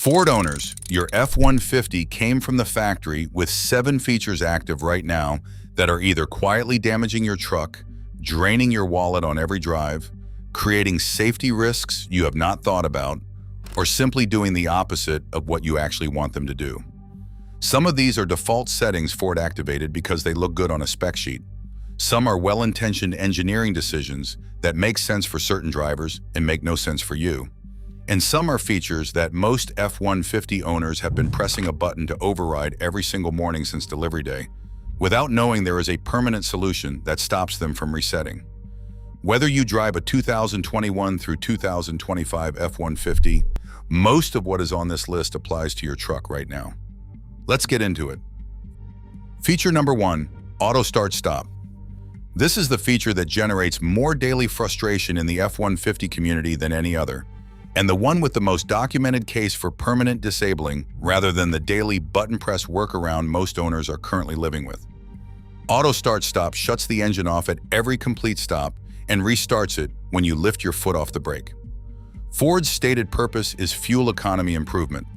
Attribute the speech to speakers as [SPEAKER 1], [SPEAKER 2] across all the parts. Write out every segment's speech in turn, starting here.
[SPEAKER 1] Ford owners, your F-150 came from the factory with 7 features active right now that are either quietly damaging your truck, draining your wallet on every drive, creating safety risks you have not thought about, or simply doing the opposite of what you actually want them to do. Some of these are default settings Ford activated because they look good on a spec sheet. Some are well-intentioned engineering decisions that make sense for certain drivers and make no sense for you. And some are features that most F-150 owners have been pressing a button to override every single morning since delivery day, without knowing there is a permanent solution that stops them from resetting. Whether you drive a 2021 through 2025 F-150, most of what is on this list applies to your truck right now. Let's get into it. Feature number 1, Auto Start Stop. This is the feature that generates more daily frustration in the F-150 community than any other, and the one with the most documented case for permanent disabling rather than the daily button press workaround most owners are currently living with. Auto Start Stop shuts the engine off at every complete stop and restarts it when you lift your foot off the brake. Ford's stated purpose is fuel economy improvement.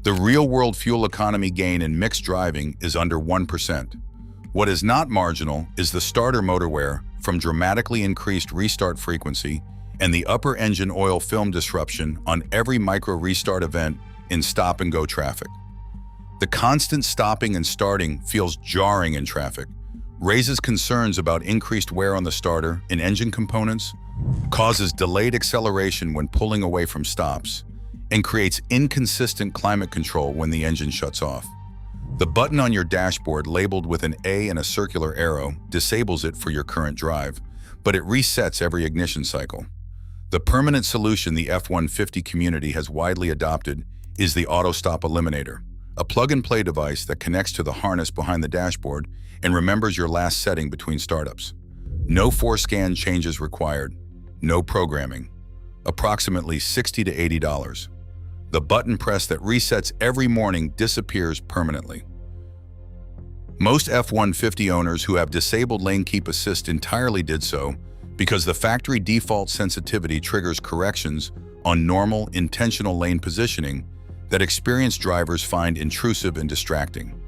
[SPEAKER 1] The real-world fuel economy gain in mixed driving is under 1%. What is not marginal is the starter motor wear from dramatically increased restart frequency and the upper engine oil film disruption on every micro restart event in stop-and-go traffic. The constant stopping and starting feels jarring in traffic, raises concerns about increased wear on the starter and engine components, causes delayed acceleration when pulling away from stops, and creates inconsistent climate control when the engine shuts off. The button on your dashboard labeled with an A and a circular arrow disables it for your current drive, but it resets every ignition cycle. The permanent solution the F-150 community has widely adopted is the Auto Stop Eliminator, a plug-and-play device that connects to the harness behind the dashboard and remembers your last setting between startups. No forescan changes required, no programming. Approximately $60 to $80. The button press that resets every morning disappears permanently. Most F-150 owners who have disabled Lane Keep Assist entirely did so because the factory default sensitivity triggers corrections on normal, intentional lane positioning that experienced drivers find intrusive and distracting.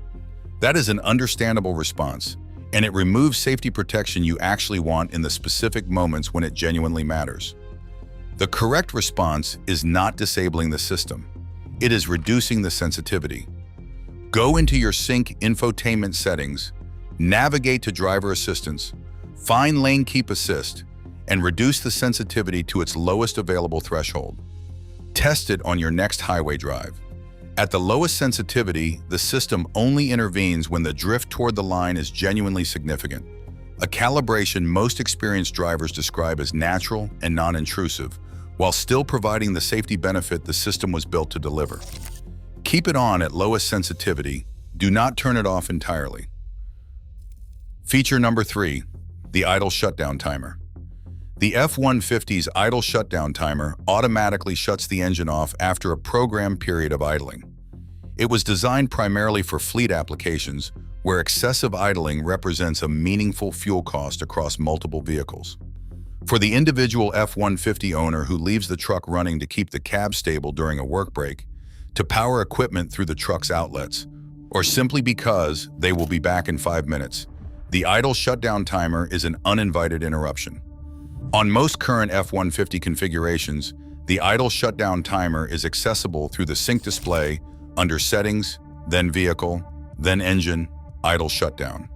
[SPEAKER 1] That is an understandable response, and it removes safety protection you actually want in the specific moments when it genuinely matters. The correct response is not disabling the system. It is reducing the sensitivity. Go into your sync infotainment settings, navigate to driver assistance, find Lane Keep Assist, and reduce the sensitivity to its lowest available threshold. Test it on your next highway drive. At the lowest sensitivity, the system only intervenes when the drift toward the line is genuinely significant, a calibration most experienced drivers describe as natural and non-intrusive, while still providing the safety benefit the system was built to deliver. Keep it on at lowest sensitivity. Do not turn it off entirely. Feature number 3, the idle shutdown timer. The F-150's idle shutdown timer automatically shuts the engine off after a programmed period of idling. It was designed primarily for fleet applications where excessive idling represents a meaningful fuel cost across multiple vehicles. For the individual F-150 owner who leaves the truck running to keep the cab stable during a work break, to power equipment through the truck's outlets, or simply because they will be back in 5 minutes, the idle shutdown timer is an uninvited interruption. On most current F-150 configurations, the idle shutdown timer is accessible through the sync display under Settings, then Vehicle, then Engine, Idle Shutdown.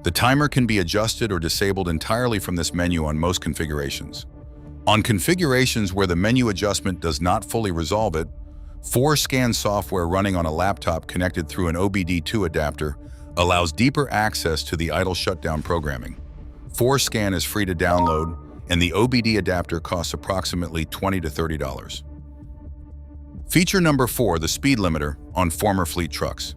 [SPEAKER 1] The timer can be adjusted or disabled entirely from this menu on most configurations. On configurations where the menu adjustment does not fully resolve it, forescan software running on a laptop connected through an OBD2 adapter allows deeper access to the idle shutdown programming. Forescan is free to download, and the OBD adapter costs approximately $20 to $30. Feature number 4, the speed limiter on former fleet trucks.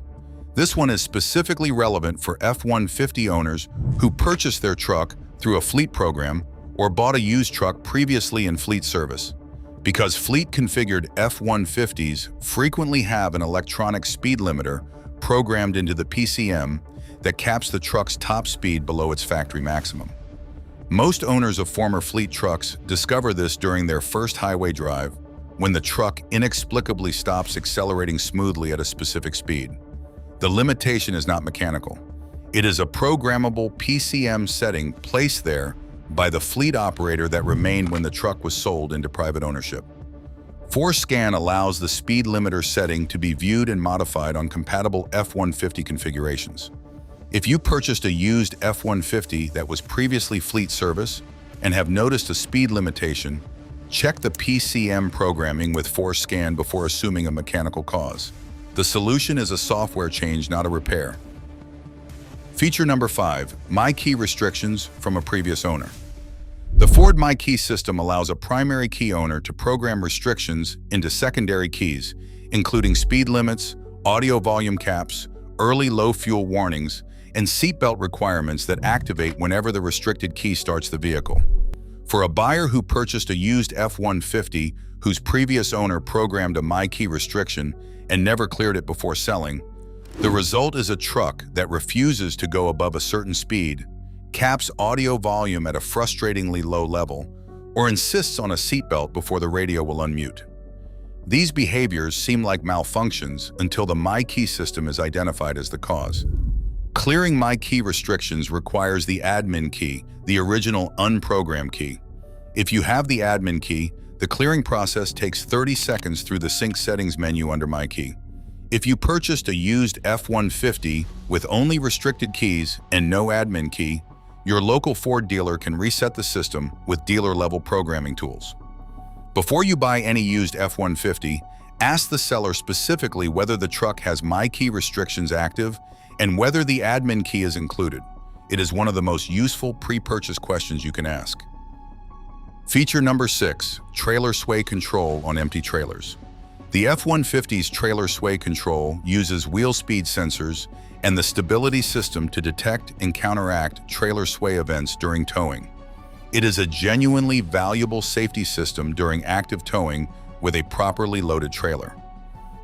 [SPEAKER 1] This one is specifically relevant for F-150 owners who purchased their truck through a fleet program or bought a used truck previously in fleet service, because fleet-configured F-150s frequently have an electronic speed limiter programmed into the PCM that caps the truck's top speed below its factory maximum. Most owners of former fleet trucks discover this during their first highway drive, when the truck inexplicably stops accelerating smoothly at a specific speed. The limitation is not mechanical. It is a programmable PCM setting placed there by the fleet operator that remained when the truck was sold into private ownership. ForceScan allows the speed limiter setting to be viewed and modified on compatible F-150 configurations. If you purchased a used F-150 that was previously fleet service and have noticed a speed limitation, check the PCM programming with ForceScan before assuming a mechanical cause. The solution is a software change, not a repair. Feature number 5, MyKey restrictions from a previous owner. The Ford MyKey system allows a primary key owner to program restrictions into secondary keys, including speed limits, audio volume caps, early low fuel warnings, and seatbelt requirements that activate whenever the restricted key starts the vehicle. For a buyer who purchased a used F-150 whose previous owner programmed a MyKey restriction and never cleared it before selling, the result is a truck that refuses to go above a certain speed, caps audio volume at a frustratingly low level, or insists on a seatbelt before the radio will unmute. These behaviors seem like malfunctions until the MyKey system is identified as the cause. Clearing MyKey restrictions requires the admin key, the original unprogrammed key. If you have the admin key, the clearing process takes 30 seconds through the Sync Settings menu under MyKey. If you purchased a used F-150 with only restricted keys and no admin key, your local Ford dealer can reset the system with dealer-level programming tools. Before you buy any used F-150, ask the seller specifically whether the truck has MyKey restrictions active and whether the admin key is included. It is one of the most useful pre-purchase questions you can ask. Feature number 6, trailer sway control on empty trailers. The F-150's trailer sway control uses wheel speed sensors and the stability system to detect and counteract trailer sway events during towing. It is a genuinely valuable safety system during active towing with a properly loaded trailer.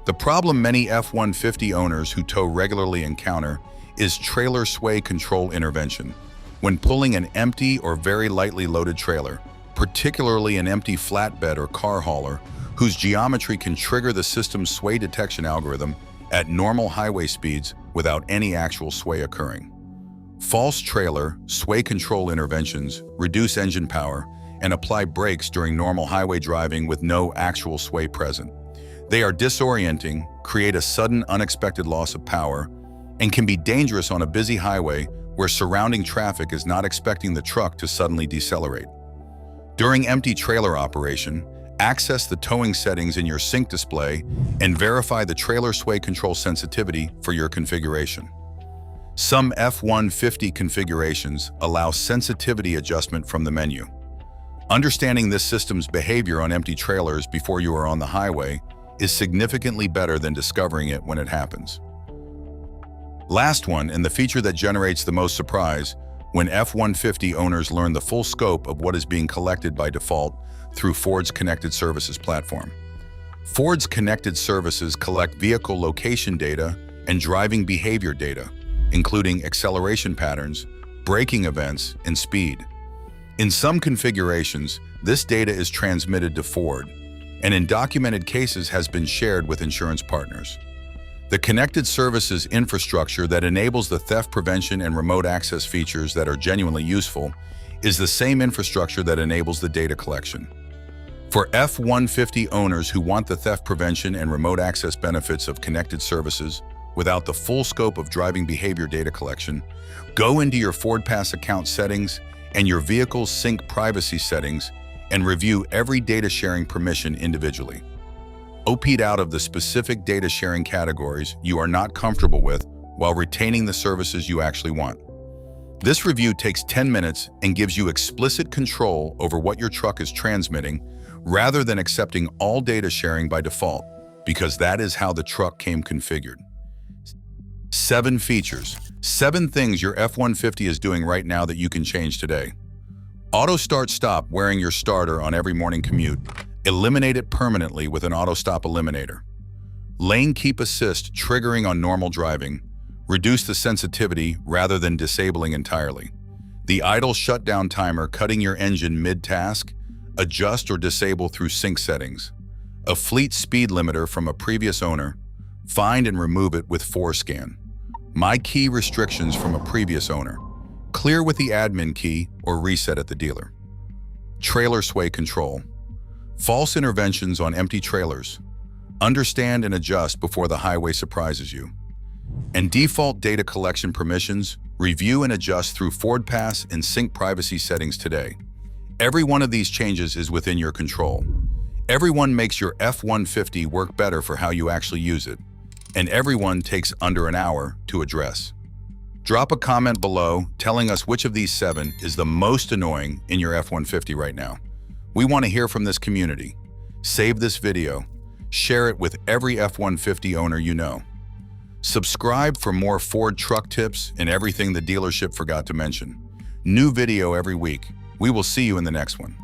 [SPEAKER 1] The problem many F-150 owners who tow regularly encounter is trailer sway control intervention. When pulling an empty or very lightly loaded trailer, particularly an empty flatbed or car hauler, whose geometry can trigger the system's sway detection algorithm at normal highway speeds without any actual sway occurring. False trailer sway control interventions reduce engine power and apply brakes during normal highway driving with no actual sway present. They are disorienting, create a sudden unexpected loss of power, and can be dangerous on a busy highway where surrounding traffic is not expecting the truck to suddenly decelerate. During empty trailer operation, access the towing settings in your sync display and verify the trailer sway control sensitivity for your configuration. Some F-150 configurations allow sensitivity adjustment from the menu. Understanding this system's behavior on empty trailers before you are on the highway is significantly better than discovering it when it happens. Last one, and the feature that generates the most surprise, when F-150 owners learn the full scope of what is being collected by default through Ford's Connected Services platform. Ford's Connected Services collect vehicle location data and driving behavior data, including acceleration patterns, braking events, and speed. In some configurations, this data is transmitted to Ford, and in documented cases has been shared with insurance partners. The Connected Services infrastructure that enables the theft prevention and remote access features that are genuinely useful is the same infrastructure that enables the data collection. For F-150 owners who want the theft prevention and remote access benefits of Connected Services without the full scope of driving behavior data collection, go into your FordPass account settings and your vehicle's sync privacy settings and review every data sharing permission individually. Opt out of the specific data sharing categories you are not comfortable with while retaining the services you actually want. This review takes 10 minutes and gives you explicit control over what your truck is transmitting rather than accepting all data sharing by default, because that is how the truck came configured. 7 features. 7 things your F-150 is doing right now that you can change today. Auto start stop wearing your starter on every morning commute. Eliminate it permanently with an auto stop eliminator. Lane keep assist triggering on normal driving. Reduce the sensitivity rather than disabling entirely. The idle shutdown timer cutting your engine mid-task. Adjust or disable through sync settings. a fleet speed limiter from a previous owner, find and remove it with ForeScan. MyKey restrictions from a previous owner, clear with the admin key or reset at the dealer. Trailer sway control, false interventions on empty trailers, understand and adjust before the highway surprises you. And default data collection permissions, review and adjust through FordPass and sync privacy settings today. Every one of these changes is within your control. Everyone makes your F-150 work better for how you actually use it, and everyone takes under an hour to address. Drop a comment below telling us which of these 7 is the most annoying in your F-150 right now. We want to hear from this community. Save this video, share it with every F-150 owner you know. Subscribe for more Ford truck tips and everything the dealership forgot to mention. New video every week. We will see you in the next one.